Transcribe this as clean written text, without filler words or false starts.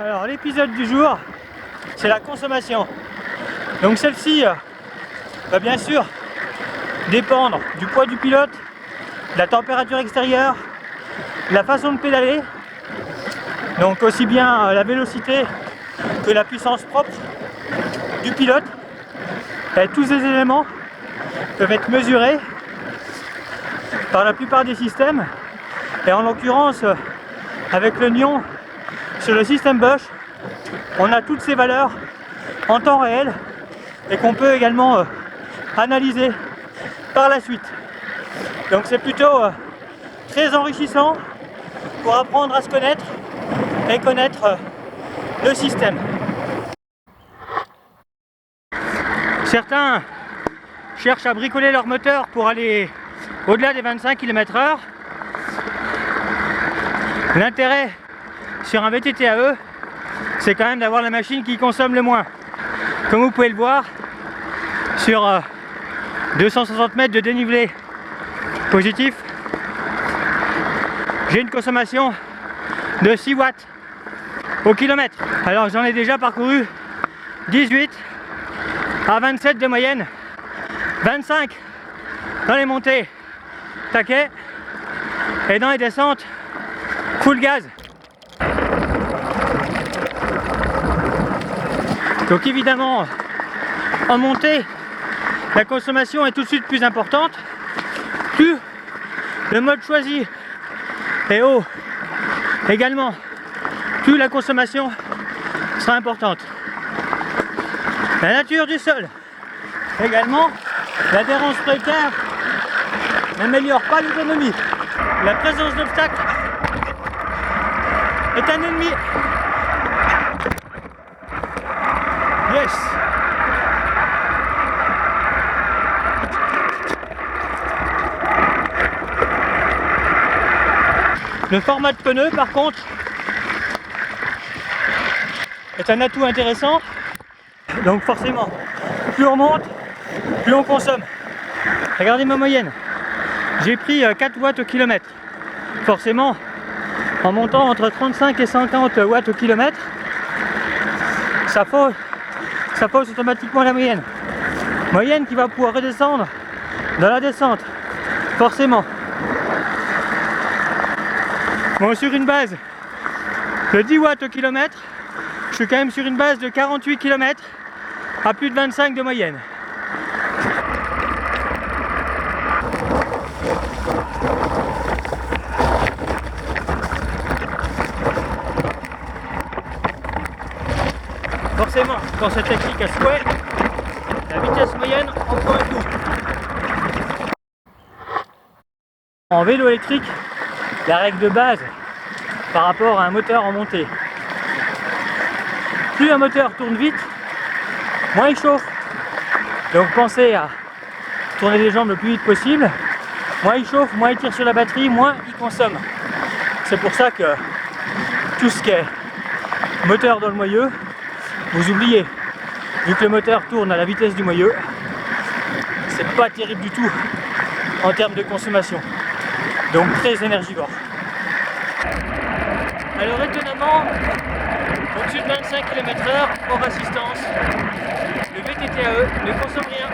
Alors l'épisode du jour, c'est la consommation. Donc celle-ci va bien sûr dépendre du poids du pilote, de la température extérieure, de la façon de pédaler, donc aussi bien la vélocité que la puissance propre du pilote. Et tous ces éléments peuvent être mesurés par la plupart des systèmes, et en l'occurrence avec le Nion sur le système Bosch, on a toutes ces valeurs en temps réel et qu'on peut également analyser par la suite. Donc c'est plutôt très enrichissant pour apprendre à se connaître et connaître le système. Certains cherchent à bricoler leur moteur pour aller au-delà des 25 km/h. L'intérêt sur un VTT-AE, c'est quand même d'avoir la machine qui consomme le moins. Comme vous pouvez le voir, sur 260 mètres de dénivelé positif, j'ai une consommation de 6 watts au kilomètre. Alors j'en ai déjà parcouru 18 à 27 de moyenne, 25 dans les montées taquet et dans les descentes full gaz. Donc évidemment, en montée, la consommation est tout de suite plus importante. Plus le mode choisi est haut également, plus la consommation sera importante. La nature du sol également, l'adhérence précaire n'améliore pas l'autonomie. La présence d'obstacles est un ennemi. Yes. Le format de pneu par contre est un atout intéressant. Donc forcément, plus on monte, plus on consomme. Regardez ma moyenne. J'ai pris 4 watts au kilomètre. Forcément, en montant entre 35 et 50 watts au kilomètre, ça fausse automatiquement la moyenne. Moyenne qui va pouvoir redescendre dans la descente, forcément. Bon, sur une base de 10 watts au kilomètre, je suis quand même sur une base de 48 km à plus de 25 de moyenne. Forcément, quand cette technique à souhait, la vitesse moyenne en prend un coup. En vélo électrique, la règle de base par rapport à un moteur en montée: plus un moteur tourne vite, moins il chauffe. Donc pensez à tourner les jambes le plus vite possible. Moins il chauffe, moins il tire sur la batterie, moins il consomme. C'est pour ça que tout ce qui est moteur dans le moyeu, vous oubliez. Vu que le moteur tourne à la vitesse du moyeu, c'est pas terrible du tout en termes de consommation. Donc très énergivore. Alors étonnamment, au-dessus de 25 km/h hors assistance, le VTT-AE ne consomme rien.